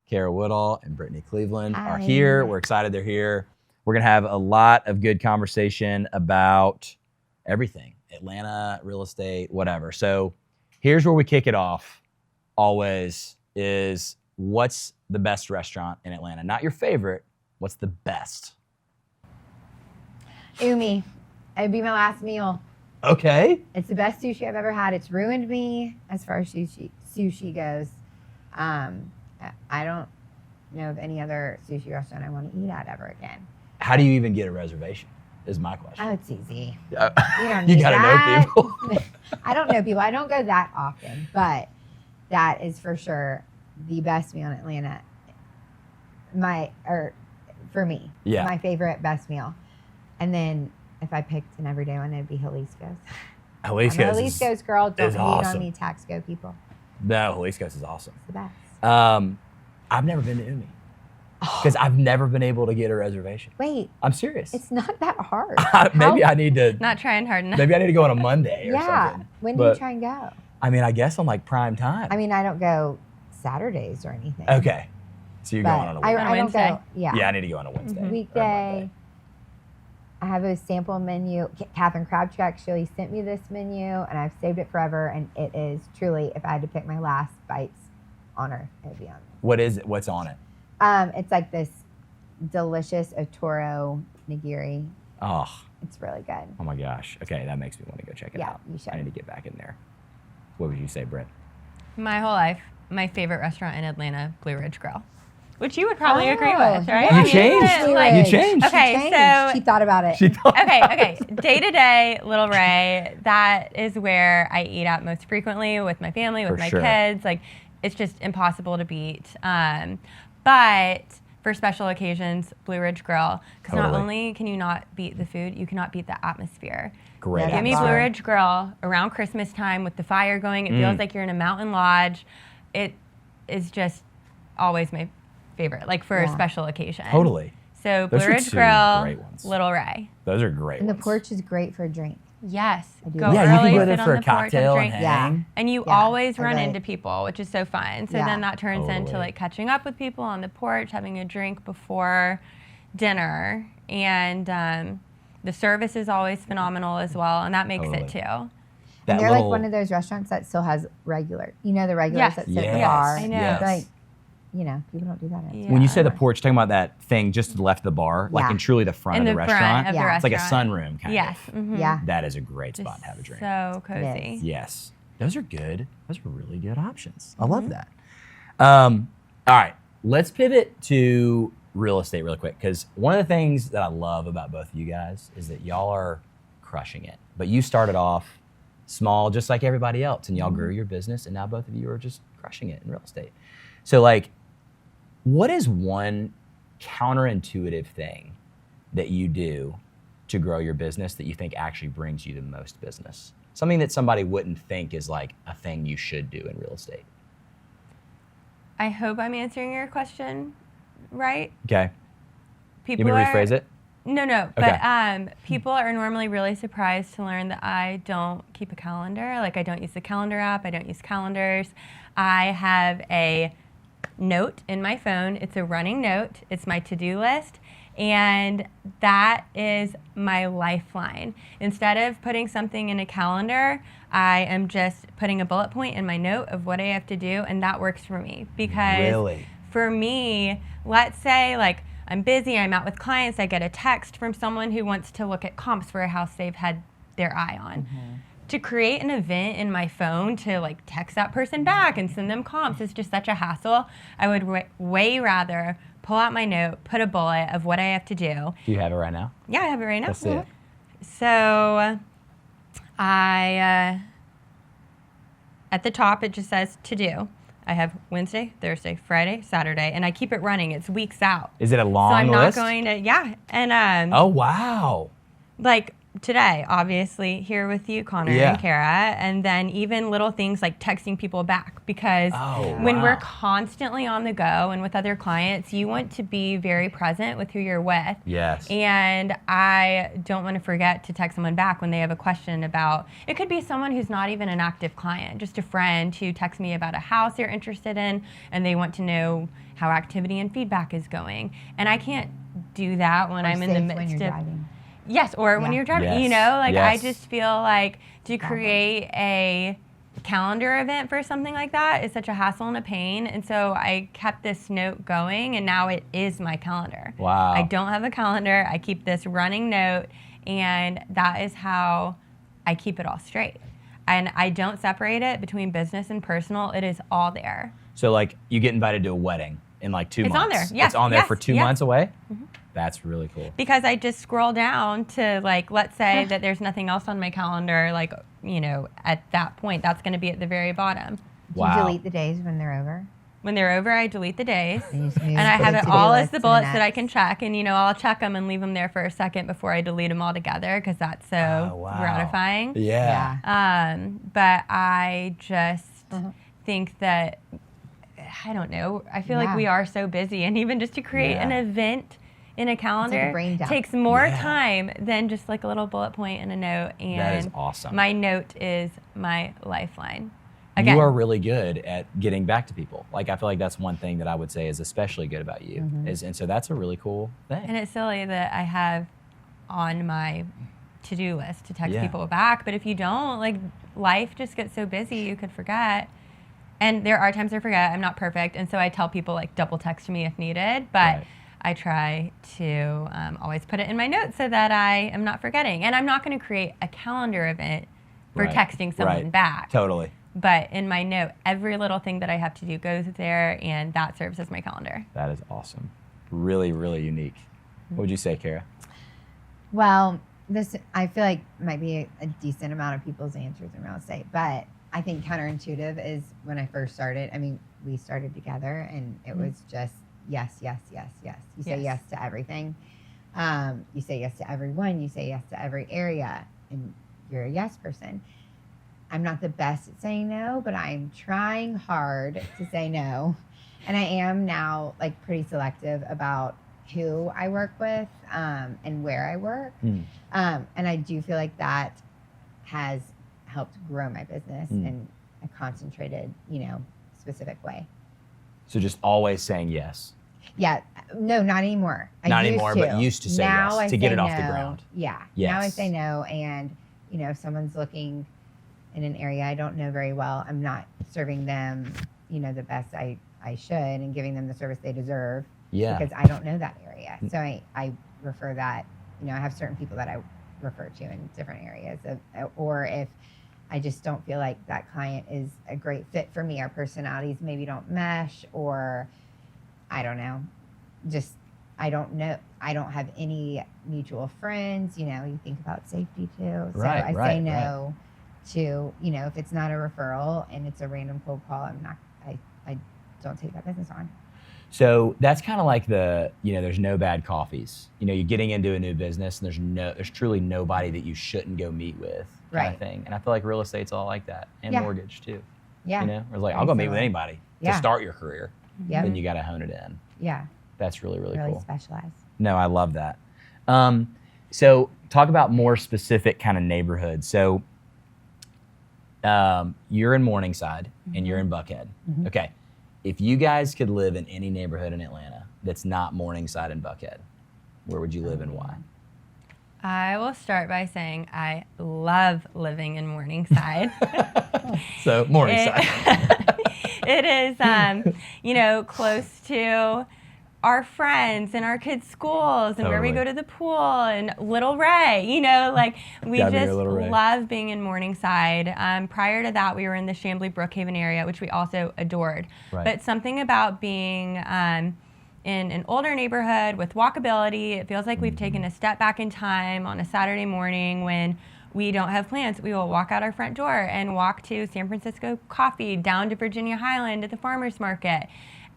Kara Woodall and Brittney Cleveland Hi. are here. We're excited they're here. We're going to have a lot of good conversation about everything, Atlanta, real estate, whatever. So here's where we kick it off always is what's the best restaurant in Atlanta? Not your favorite. What's the best? Umi. It'd be my last meal. Okay. It's the best sushi I've ever had. It's ruined me as far as sushi goes. I don't know of any other sushi restaurant I want to eat at ever again. How do you even get a reservation is my question. Oh, it's easy. You don't need got to that. know people. I don't know people. I don't go that often, but that is for sure the best meal in Atlanta. For me, Yeah. my favorite best meal. And then if I picked an everyday one, it'd be Jalisco's. I'm a Jalisco's girl. Don't hate on me, Taxco people. No, Jalisco's is awesome. It's the best. I've never been to Umi because I've never been able to get a reservation. Wait, I'm serious. it's not that hard. Maybe I need to. Not trying hard enough. Maybe I need to go on a Monday or Yeah. something. When do you try and go? I mean, I guess on like prime time. I mean, I don't go Saturdays or anything. Okay. So you're going on a I Wednesday. don't Wednesday? go. Yeah. Yeah, I need to go on a Wednesday. or a Weekday. Monday. I have a sample menu. Catherine Crabtree actually sent me this menu, and I've saved it forever. And it is truly, if I had to pick my last bites on earth, it would be on this. What is it? What's on it? It's like this delicious otoro nigiri. Oh, It's really good. oh my gosh. Okay, that makes me want to go check it Yeah, out. you should. I need to get back in there. What would you say, Britt? My whole life, my favorite restaurant in Atlanta, Blue Ridge Grill, which you would probably agree Oh, with, right? yeah. You I mean, changed. isn't it Like- You changed. Okay, She changed. so- She thought about it. She thought. okay. Day to day, Little Ray, that is where I eat out most frequently with my family, with For my sure. kids. Like, it's just impossible to beat. But for special occasions, Blue Ridge Grill, because not Totally. only can you not beat the food, you cannot beat the atmosphere. Great. Yeah, Give me that Blue bar. Ridge Grill around Christmas time with the fire going. It feels like you're in a mountain lodge. It is just always my favorite, like for a Yeah. special occasion. Totally. So Blue Those are Ridge two Grill, great ones. Little Ray. Those are great And the ones. porch is great for a drink. Yes. I do Go love Yeah, that. you early, can go sit there on for a the porch and cocktail and drink. hang. Yeah. And you Yeah, always I run really- into people, which is so fun. So Yeah. then that turns into Totally. like catching up with people on the porch, having a drink before dinner. And the service is always phenomenal as well. And that makes Totally. it too. And That they're little, like one of those restaurants that still has regular. You know the regulars Yes. that sit in the Yes. bar. I know. Yes. Like, people don't do that. Yeah. When you say the porch, talking about that thing just to the left of the bar, like Yeah. in truly the front In of the the front restaurant. of Yeah. the It's like a restaurant. sunroom kind Yes. of. mhm. Yeah. That is a great spot Just to have a drink. So cozy. Yes. Those are good. Those are really good options. I love that. All right. Let's pivot to real estate really quick because one of the things that I love about both of you guys is that y'all are crushing it. But you started off small just like everybody else and y'all grew your business and now both of you are just crushing it in real estate. So like, what is one counterintuitive thing that you do to grow your business that you think actually brings you the most business? Something that somebody wouldn't think is like a thing you should do in real estate. I hope I'm answering your question right. Okay. People You want me to are- rephrase it? No. Okay. But people are normally really surprised to learn that I don't keep a calendar. Like I don't use the calendar app. I don't use calendars. I have a note in my phone. It's a running note. It's my to-do list. And that is my lifeline. Instead of putting something in a calendar, I am just putting a bullet point in my note of what I have to do, and that works for me. Because Really? for me, let's say like I'm busy, I'm out with clients, I get a text from someone who wants to look at comps for a house they've had their eye on. To create an event in my phone to like text that person back and send them comps is just such a hassle. I would way rather pull out my note, put a bullet of what I have to do. Do you have it right now? Yeah, I have it right now. Let's see it. So I, at the top, it just says to do. I have Wednesday, Thursday, Friday, Saturday, and I keep it running. It's weeks out. Is it a long So I'm not list? going to, yeah. And Oh, wow. like today, obviously, here with you, Connor Yeah. and Kara, and then even little things like texting people back, because when we're constantly on the go and with other clients, you want to be very present with who you're with. Yes. And I don't want to forget to text someone back when they have a question about, it could be someone who's not even an active client, just a friend who texts me about a house they're interested in and they want to know how activity and feedback is going. And I can't do that when I'm in the midst when you're of driving. Yes, or when you're driving, Yes. you know, like I Yes. just feel like to create a calendar event for something like that is such a hassle and a pain. And so I kept this note going, and now it is my calendar. Wow. I don't have a calendar. I keep this running note, and that is how I keep it all straight. And I don't separate it between business and personal. It is all there. So like you get invited to a wedding in like 2 months. It's on there. Yes, It's on there yes, for 2 yes. months away? That's really cool. Because I just scroll down to, like, let's say that there's nothing else on my calendar, like, you know, at that point, that's going to be at the very bottom. Do you delete the days when they're over? When they're over, I delete the days. And you just move And I the have it to-do all list as the to bullets that I next. can check. And, you know, I'll check them and leave them there for a second before I delete them all together, because that's so Oh, wow. gratifying. Yeah. But I just think that, I don't know, I feel like we are so busy. And even just to create an event in a calendar brain dump. takes more time than just like a little bullet point and a note. And That is awesome. my note is my lifeline. Again, You are really good at getting back to people. Like I feel like that's one thing that I would say is especially good about you. And so that's a really cool thing. and it's silly that I have on my to-do list to text Yeah. people back, but if you don't, like, life just gets so busy you could forget. And there are times I forget. I'm not perfect, and so I tell people, like, double text me if needed, but Right. I try to always put it in my notes so that I am not forgetting. And I'm not going to create a calendar event for Right. texting someone Right. back. Totally. But in my note, every little thing that I have to do goes there, and that serves as my calendar. That is awesome. Really, really unique. What would you say, Kara? Well, this I feel like might be a decent amount of people's answers in real estate, but I think counterintuitive is when I first started. I mean, we started together, and it was just yes, yes, yes, yes. You say yes to everything. You say yes to everyone. You say yes to every area, and you're a yes person. I'm not the best at saying no, but I'm trying hard to say no. And I am now like pretty selective about who I work with and where I work. And I do feel like that has helped grow my business in a concentrated, specific way. So just always saying yes. Yeah. No, not anymore. Not used anymore, to. but used to say now yes I to get say it off the no. ground. Yeah. Yes. Now I say no. And, if someone's looking in an area I don't know very well, I'm not serving them, the best I should and giving them the service they deserve. Yeah. Because I don't know that area. So I refer that, I have certain people that I refer to in different areas. Or if I just don't feel like that client is a great fit for me, our personalities maybe don't mesh, or I don't know, just I don't know. I don't have any mutual friends. You think about safety too. So I say no to, if it's not a referral and it's a random cold call, I don't take that business on. So that's kind of like there's no bad coffees. You're getting into a new business and there's truly nobody that you shouldn't go meet with kind of thing. And I feel like real estate's all like that, and mortgage too. Yeah. It's like, I'll go meet with anybody to start your career. Yeah. Then you got to hone it in. Yeah. That's really, really cool. Specialized. No, I love that. So talk about more specific kind of neighborhoods. So you're in Morningside and you're in Buckhead. Okay. If you guys could live in any neighborhood in Atlanta that's not Morningside and Buckhead, where would you live and why? I will start by saying I love living in Morningside. So Morningside. It is, close to our friends and our kids' schools and where we go to the pool and Little Ray, we Gotta be just Little Ray. love being in Morningside. Prior to that, we were in the Chamblee Brookhaven area, which we also adored. Right. But something about being in an older neighborhood with walkability, it feels like we've taken a step back in time on a Saturday morning when we don't have plans. We will walk out our front door and walk to San Francisco Coffee, down to Virginia Highland at the farmer's market.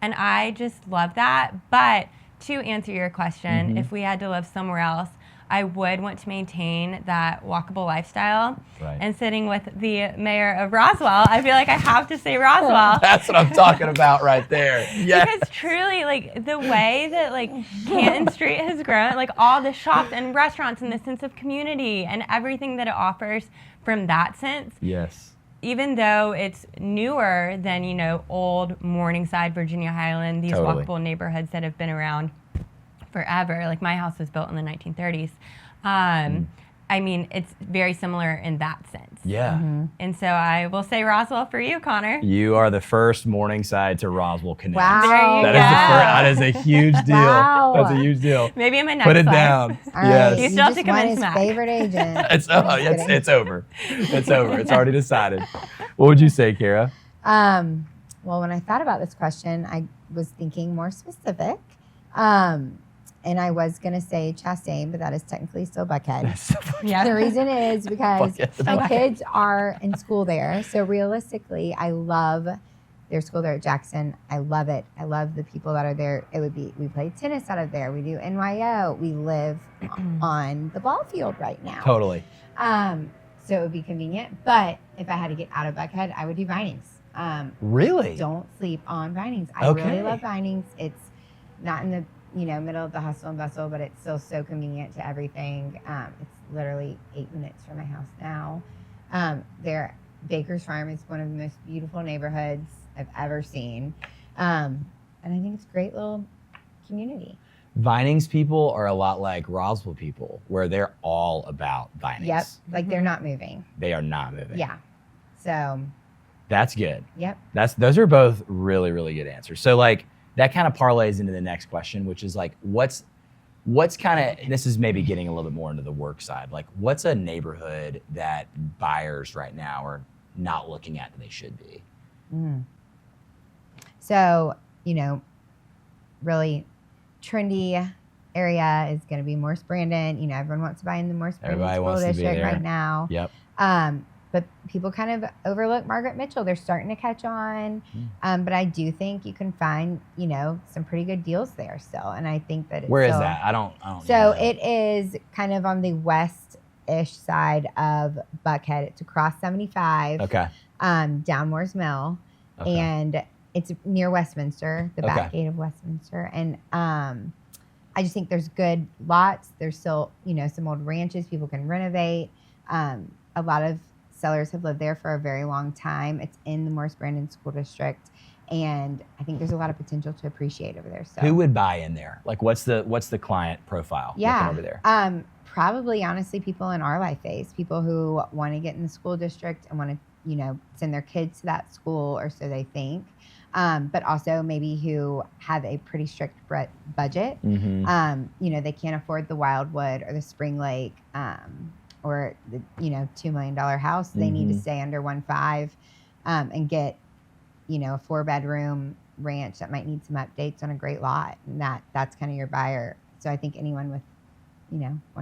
And I just love that. But to answer your question, if we had to live somewhere else, I would want to maintain that walkable lifestyle. Right. And sitting with the mayor of Roswell, I feel like I have to say Roswell. That's what I'm talking about right there. Yes. Because truly, like, the way that, like, Canton Street has grown, like, all the shops and restaurants and the sense of community and everything that it offers from that sense, Yes. even though it's newer than, you know, old Morningside, Virginia Highland, these Totally. walkable neighborhoods that have been around forever. Like, my house was built in the 1930s. I mean, it's very similar in that sense. Yeah. And so I will say Roswell for you, Connor. You are the first Morningside to Roswell connect. Wow. There you That go. is the first. That is a huge deal. Wow. That's a huge deal. Maybe in my next Put it life. down. All Yes. right, You you still have just to won convince his Mac. favorite agent. It's kidding. it's over. It's over. It's already decided. What would you say, Kara? Well, when I thought about this question, I was thinking more specific. And I was going to say Chastain, but that is technically still Buckhead. Yeah. The reason is because Buckhead. my kids are in school there. So realistically, I love their school there at Jackson. I love it. I love the people that are there. We play tennis out of there. We do NYO. We live on the ball field right now. Totally. So it would be convenient. But if I had to get out of Buckhead, I would do Vinings. Really? Don't sleep on Vinings. I Okay. really love Vinings. It's not in the middle of the hustle and bustle, but it's still so convenient to everything. It's literally 8 minutes from my house now. Their Baker's Farm is one of the most beautiful neighborhoods I've ever seen. And I think it's a great little community. Vinings people are a lot like Roswell people, where they're all about Vinings. Yep. Like they're not moving. They are not moving. Yeah. So, That's good. yep. Those are both really, really good answers. So like that kind of parlays into the next question, which is like, what's kind of, this is maybe getting a little bit more into the work side. Like, what's a neighborhood that buyers right now are not looking at that they should be? So, really trendy area is going to be Morse Brandon. Everyone wants to buy in the Morse Brandon Everybody School wants to be District there. right now. Yep. But people kind of overlook Margaret Mitchell. They're starting to catch on. But I do think you can find, some pretty good deals there still. And I think that it's Where is still- that? I don't So know. it is kind of on the west-ish side of Buckhead. It's across 75, Okay. down Moore's Mill. Okay. And it's near Westminster, the Okay. back gate of Westminster. And I just think there's good lots. There's still, some old ranches people can renovate. A lot of sellers have lived there for a very long time. It's in the Morse Brandon School District. And I think there's a lot of potential to appreciate over there. So Who would buy in there? Like, what's the client profile looking over there? Probably, honestly, people in our life phase, people who want to get in the school district and want to, send their kids to that school, or so they think. But also maybe who have a pretty strict budget. They can't afford the Wildwood or the Spring Lake, or the $2 million house. They need to stay under 1.5 and get a 4-bedroom ranch that might need some updates on a great lot. And that's kind of your buyer. So I think anyone with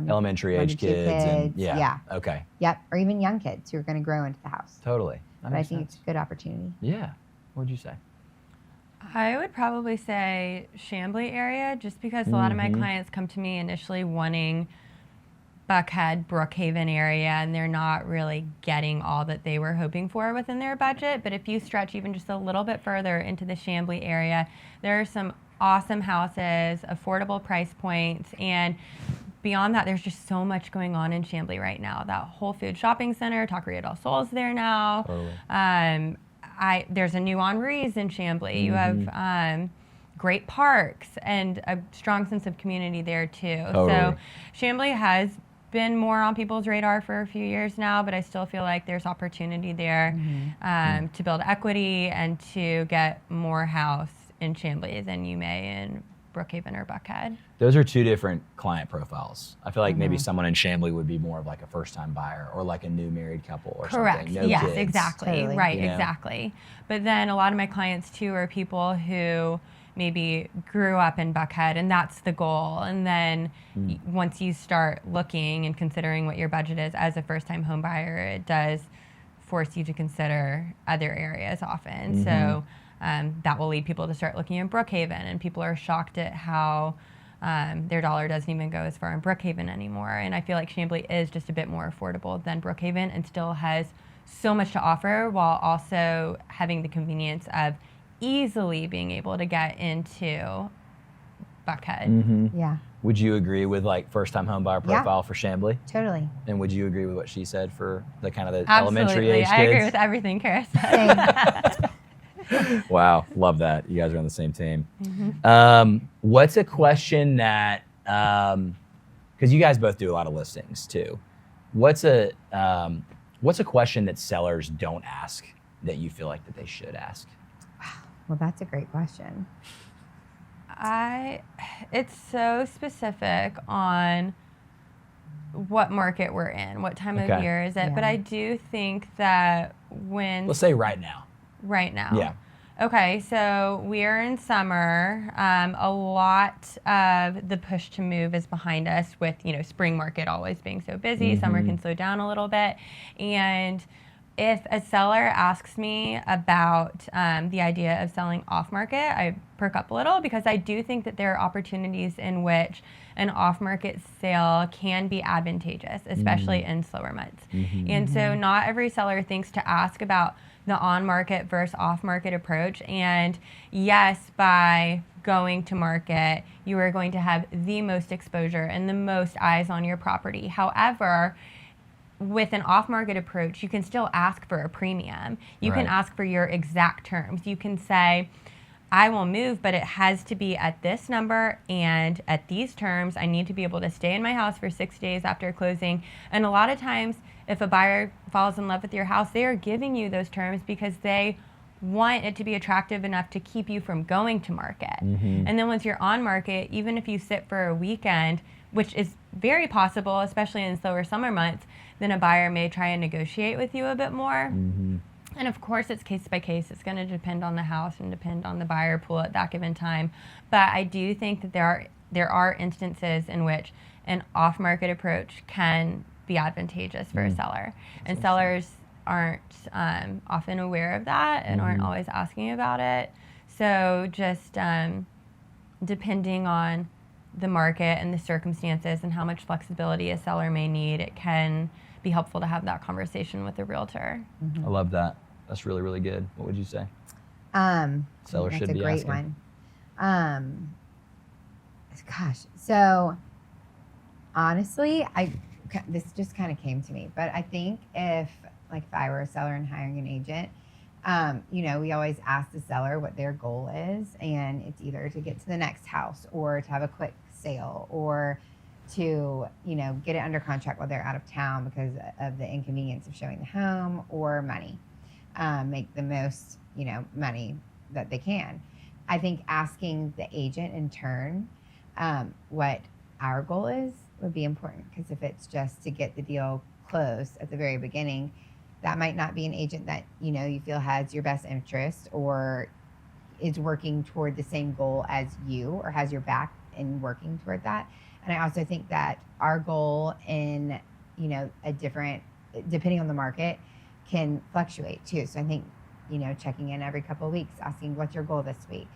Elementary age 1 to 2 kids. And, kids, yeah. yeah. Okay. Yep, or even young kids who are going to grow into the house. Totally. That But I makes think sense. it's a good opportunity. Yeah. What'd you say? I would probably say Chamblee area, just because a lot of my clients come to me initially wanting Buckhead, Brookhaven area, and they're not really getting all that they were hoping for within their budget. But if you stretch even just a little bit further into the Chamblee area, there are some awesome houses, affordable price points, and beyond that, there's just so much going on in Chamblee right now. That Whole Food Shopping Center, Taqueria del Sol is there now. Totally. There's a new Henri's in Chamblee. You have great parks and a strong sense of community there too. Totally. So Chamblee has been more on people's radar for a few years now, but I still feel like there's opportunity there to build equity and to get more house in Chamblee than you may in Brookhaven or Buckhead. Those are two different client profiles. I feel like maybe someone in Chamblee would be more of like a first-time buyer or like a new married couple or Correct. something. No Yes, kids. exactly. Totally. Right, You know? exactly. But then a lot of my clients too are people who maybe grew up in Buckhead and that's the goal. And then once you start looking and considering what your budget is as a first-time home buyer, it does force you to consider other areas often. So that will lead people to start looking at Brookhaven, and people are shocked at how Their dollar doesn't even go as far in Brookhaven anymore. And I feel like Chamblee is just a bit more affordable than Brookhaven and still has so much to offer while also having the convenience of easily being able to get into Buckhead. Yeah, Would you agree with like first time home buyer profile for Chamblee? totally. And would you agree with what she said for the kind of the Absolutely. elementary age kids? I agree with everything Kara said. Wow, love that. You guys are on the same team. Mm-hmm. What's a question that, because you guys both do a lot of listings too. What's a question that sellers don't ask that you feel like that they should ask? Well, that's a great question. It's so specific on what market we're in, what time of year is it. Yeah. But I do think that when Let's say right now. right now. Yeah. Okay, so we are in summer. A lot of the push to move is behind us with, spring market always being so busy. Summer can slow down a little bit. And if a seller asks me about the idea of selling off market, I perk up a little because I do think that there are opportunities in which an off market sale can be advantageous, especially in slower months. And so not every seller thinks to ask about the on market versus off market approach. And yes, by going to market, you are going to have the most exposure and the most eyes on your property. However, with an off-market approach, you can still ask for a premium. You can ask for your exact terms. You can say, I will move, but it has to be at this number and at these terms. I need to be able to stay in my house for 6 days after closing. And a lot of times, if a buyer falls in love with your house, they are giving you those terms because they want it to be attractive enough to keep you from going to market. And then once you're on market, even if you sit for a weekend, which is very possible, especially in slower summer months, then a buyer may try and negotiate with you a bit more. And of course, it's case by case. It's going to depend on the house and depend on the buyer pool at that given time. But I do think that there are instances in which an off-market approach can be advantageous for a seller. And sellers aren't often aware of that and aren't always asking about it. So just depending on the market and the circumstances and how much flexibility a seller may need, it can be helpful to have that conversation with a realtor. I love that. That's really, really good. What would you say? Seller should be asking. That's a great one. Gosh, so honestly, this just kind of came to me, but I think if I were a seller and hiring an agent, we always ask the seller what their goal is, and it's either to get to the next house or to have a quick sale or to, get it under contract while they're out of town because of the inconvenience of showing the home, or money, make the most, money that they can. I think asking the agent in turn what our goal is would be important, because if it's just to get the deal closed at the very beginning, that might not be an agent that, you feel has your best interest or is working toward the same goal as you or has your back in working toward that. And I also think that our goal in, a different, depending on the market, can fluctuate too. So I think, checking in every couple of weeks, asking what's your goal this week.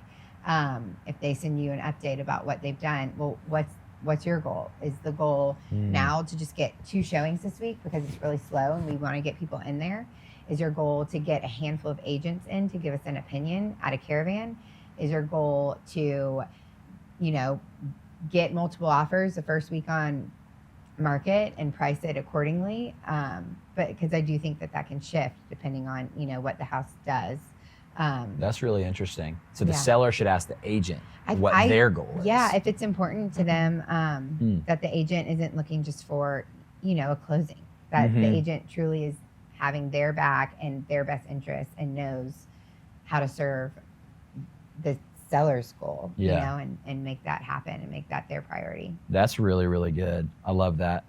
If they send you an update about what they've done, well, what's your goal? Is the goal now to just get 2 showings this week because it's really slow and we want to get people in there? Is your goal to get a handful of agents in to give us an opinion at a caravan? Is your goal to, get multiple offers the first week on market and price it accordingly? But because I do think that can shift depending on, what the house does. That's really interesting. So the seller should ask the agent what their goal is. Yeah, if it's important to them that the agent isn't looking just for, a closing, that the agent truly is having their back and their best interest and knows how to serve the seller's goal, and make that happen and make that their priority. That's really, really good. I love that.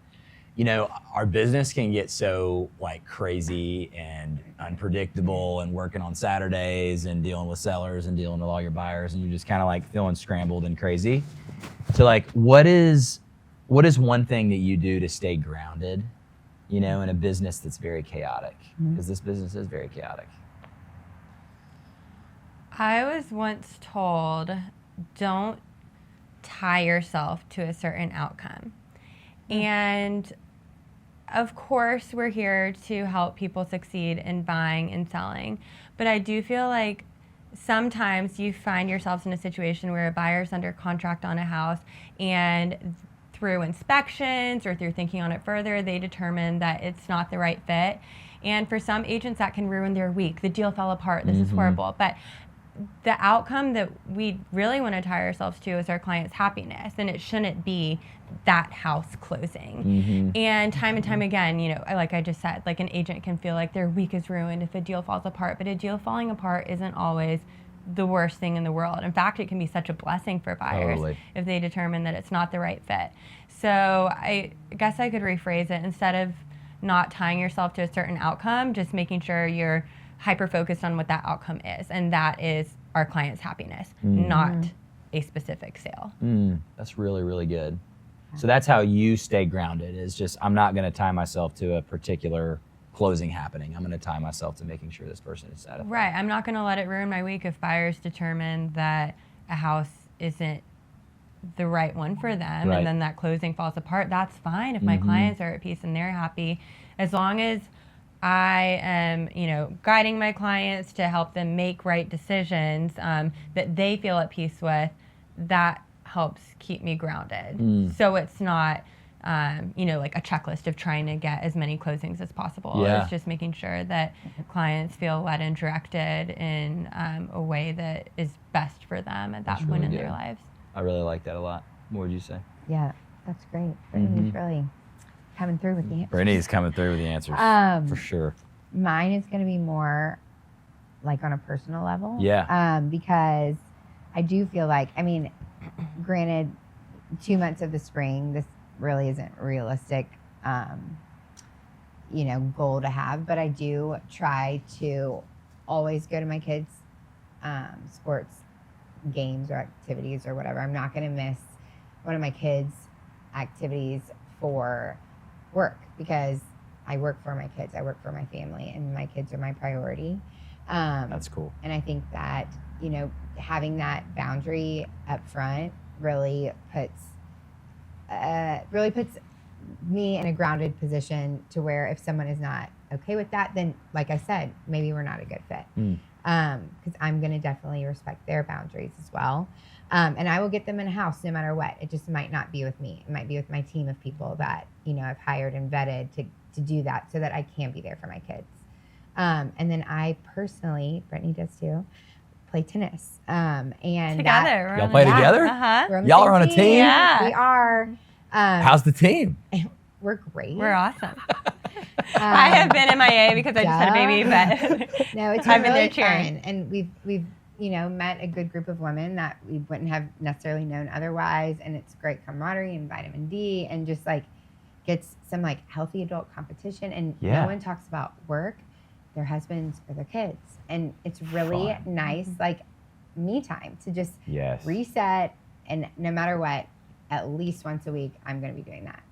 Our business can get so crazy and unpredictable, and working on Saturdays and dealing with sellers and dealing with all your buyers, and you're just kind of feeling scrambled and crazy. So what is one thing that you do to stay grounded, in a business that's very chaotic? Because this business is very chaotic. I was once told, don't tie yourself to a certain outcome. And of course, we're here to help people succeed in buying and selling. But I do feel like sometimes you find yourselves in a situation where a buyer's under contract on a house, and through inspections or through thinking on it further, they determine that it's not the right fit. And for some agents, that can ruin their week. The deal fell apart. This is horrible. But the outcome that we really want to tie ourselves to is our client's happiness, and it shouldn't be that house closing. And time again, you know, like I just said, like an agent can feel like their week is ruined if a deal falls apart, but a deal falling apart isn't always the worst thing in the world. In fact, it can be such a blessing for buyers if they determine that it's not the right fit. So I guess I could rephrase it, instead of not tying yourself to a certain outcome, just making sure you're hyper-focused on what that outcome is, and that is our client's happiness, not a specific sale. That's really, really good. So that's how you stay grounded, is just, I'm not going to tie myself to a particular closing happening. I'm going to tie myself to making sure this person is satisfied. Right. I'm not going to let it ruin my week if buyers determine that a house isn't the right one for them, and then that closing falls apart. That's fine if my clients are at peace and they're happy, as long as I am, you know, guiding my clients to help them make right decisions that they feel at peace with. That helps keep me grounded. So it's not, you know, like a checklist of trying to get as many closings as possible. It's just making sure that clients feel led and directed in a way that is best for them at that point in their lives. I really like that a lot. What would you say? Yeah, that's great. Brittney's really coming through with the answers. Brittney's coming through with the answers, for sure. Mine is going to be more like on a personal level. Because I do feel like, I mean, granted, 2 months of the spring, this really isn't realistic, you know, goal to have, but I do try to always go to my kids' sports games or activities or whatever. I'm not going to miss one of my kids' activities for work, because I work for my kids, I work for my family, and my kids are my priority. That's cool. And I think that, you know, having that boundary up front really puts me in a grounded position to where if someone is not okay with that, then like I said, maybe we're not a good fit. Because I'm going to definitely respect their boundaries as well. And I will get them in a house no matter what. It just might not be with me. It might be with my team of people that, you know, I've hired and vetted to do that so that I can be there for my kids. And then I personally, Brittney does too, play tennis. And together. Y'all play together? Y'all are on a team? Yeah. We are. How's the team? We're great. We're awesome. I have been MIA because I just had a baby, but no, it's I've been really there cheering. fun. And we've you know, met a good group of women that we wouldn't have necessarily known otherwise, and it's great camaraderie and vitamin D, and just like gets some like healthy adult competition, and no one talks about work, their husbands, or their kids, and it's really nice, like me time to just reset, and no matter what, at least once a week, I'm going to be doing that.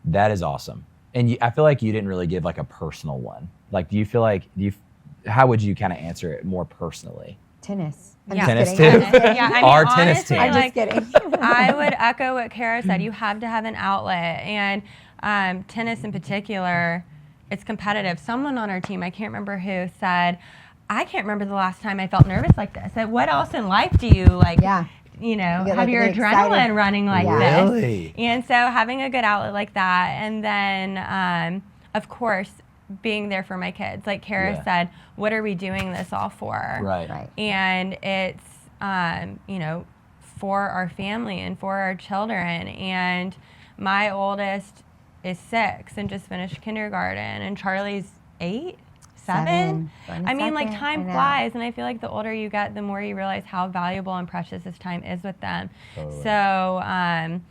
That is awesome. And I feel like you didn't really give like a personal one. Like, do you feel like, how would you kind of answer it more personally? Tennis. Tennis too? Yeah, I mean, Our honestly, tennis team. I'm like, just kidding. I would echo what Kara said. You have to have an outlet. And tennis in particular, it's competitive. Someone on our team, I can't remember who, said, I can't remember the last time I felt nervous like this. Like, what else in life do you like, you know, you have your adrenaline running like this? Really? And so having a good outlet like that. And then, of course, being there for my kids. Like Kara said, what are we doing this all for? Right. And it's, you know, for our family and for our children. And my oldest is 6 and just finished kindergarten, and Charlie's 8, 7. I mean, like, time flies, and I feel like the older you get, the more you realize how valuable and precious this time is with them. Totally. So,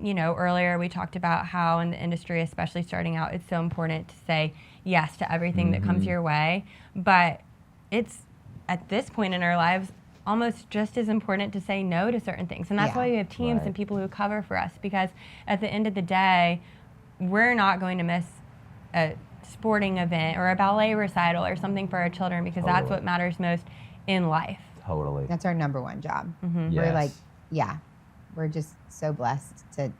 you know, earlier we talked about how in the industry, especially starting out, it's so important to say yes to everything that comes your way. But it's, at this point in our lives, almost just as important to say no to certain things. And that's why we have teams and people who cover for us, because at the end of the day, we're not going to miss a sporting event or a ballet recital or something for our children, because that's what matters most in life. Totally. That's our number one job. Yes. We're like, we're just so blessed to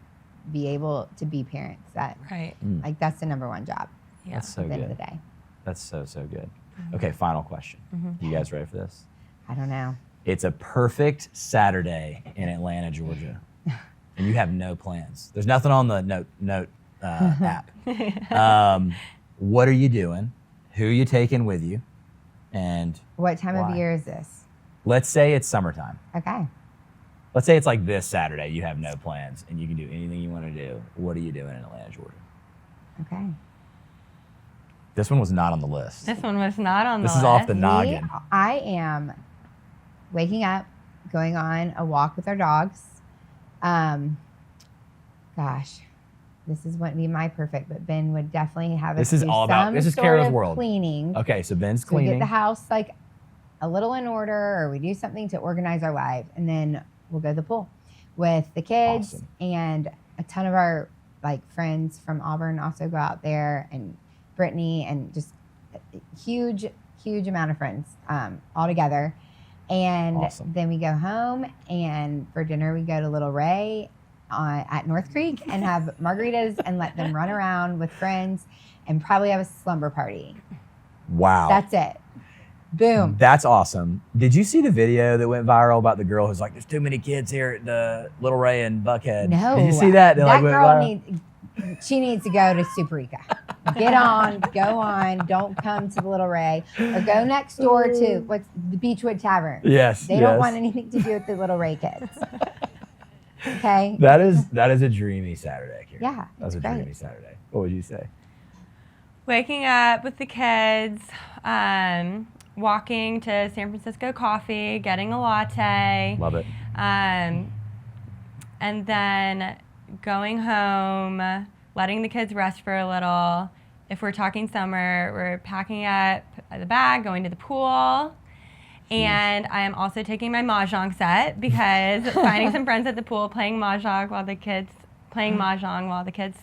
be able to be parents. That Right. like that's the number one job Yeah. That's so at the end of good. the day. That's so good. Okay, final question. You guys ready for this? I don't know. It's a perfect Saturday in Atlanta, Georgia, and you have no plans. There's nothing on the note app. What are you doing? Who are you taking with you? And What time why? of year is this? Let's say it's summertime. Okay. Let's say it's like this Saturday. You have no plans and you can do anything you want to do. What are you doing in Atlanta, Georgia? Okay. This one was not on the list. This one was not on the This list. is off the noggin. I am waking up, going on a walk with our dogs. Gosh, this is what would be my perfect, but Ben would definitely have us This is do all about- some this is sort Kara's of world. cleaning. Okay, so Ben's So we get cleaning. the house like a little in order, or we do something to organize our lives, and then we'll go to the pool with the kids. Awesome. And a ton of our like friends from Auburn also go out there, and Brittney, and just a huge amount of friends all together. And Awesome. then we go home, and for dinner we go to Little Ray at North Creek and have margaritas and let them run around with friends, and probably have a slumber party. Wow. That's it. Boom. That's awesome. Did you see the video that went viral about the girl who's like, there's too many kids here at the Little Ray and Buckhead? No. Did you see that? They, That like, went girl viral? she needs to go to Superica. Get on, go on. Don't come to the Little Ray, or go next door to what's the Beechwood Tavern. Yes. They don't want anything to do with the Little Ray kids. Okay. That is a dreamy Saturday, Karen. Yeah, That's a it's great. dreamy Saturday. What would you say? Waking up with the kids, walking to San Francisco Coffee, getting a latte. Love it. And then going home, letting the kids rest for a little. If we're talking summer, we're packing up the bag, going to the pool. And I am also taking my mahjong set because finding some friends at the pool, playing mahjong while the kids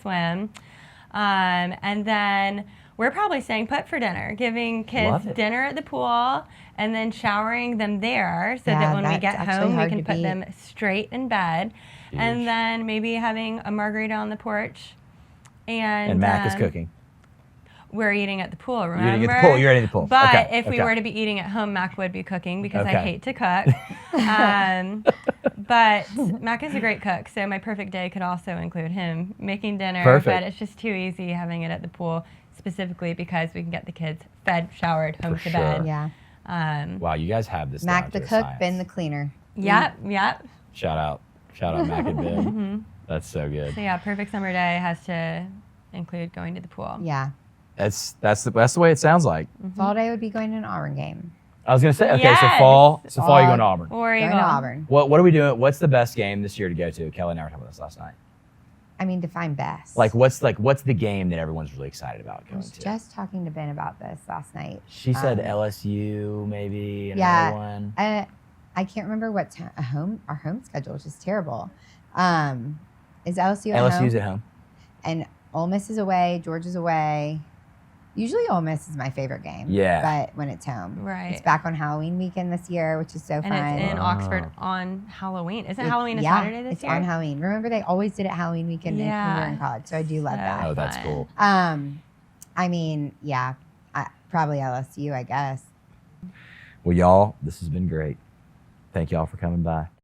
swim. And then we're probably staying put for dinner, giving kids Love it. dinner at the pool, and then showering them there so Yeah, that when we that's get actually home, we hard can to put beat. them straight in bed. Huge. And then maybe having a margarita on the porch. And Mac is cooking. We're eating at the pool, You're remember? eating at the pool. You're eating at the pool. But Okay, if we okay. were to be eating at home, Mac would be cooking because I Okay. hate to cook. But Mac is a great cook, so my perfect day could also include him making dinner. Perfect. But it's just too easy having it at the pool, specifically because we can get the kids fed, showered, home For to bed. sure. Yeah. Wow, you guys have this Mac down the to a cook, science. Ben the cleaner. Yep. Shout out Mac and Ben. That's so good. So yeah, perfect summer day has to include going to the pool. Yeah. That's the way it sounds like. Fall day would be going to an Auburn game. I was gonna say, okay, Yes. so fall you're going to Auburn. Or Going Eagle. to Auburn. What are we doing? What's the best game this year to go to? Kelly and I were talking about this last night. I mean, define best. What's the game that everyone's really excited about I going was to? just talking to Ben about this last night. She said Um, LSU maybe, another yeah. one. I can't remember what time. Our home schedule is just terrible. Is LSU at LSU's home? at home. And Ole Miss is away. Georgia's away. Usually Ole Miss is my favorite game. Yeah. But when it's home. Right. It's back on Halloween weekend this year, which is so And fun. it's in Oh. Oxford on Halloween. Isn't Halloween a Saturday this it's year? on Halloween. Remember they always did it Halloween weekend when we were in college. So I do love So that. Oh, that's fun. cool. I mean, yeah, probably LSU, I guess. Well, y'all, this has been great. Thank y'all for coming by.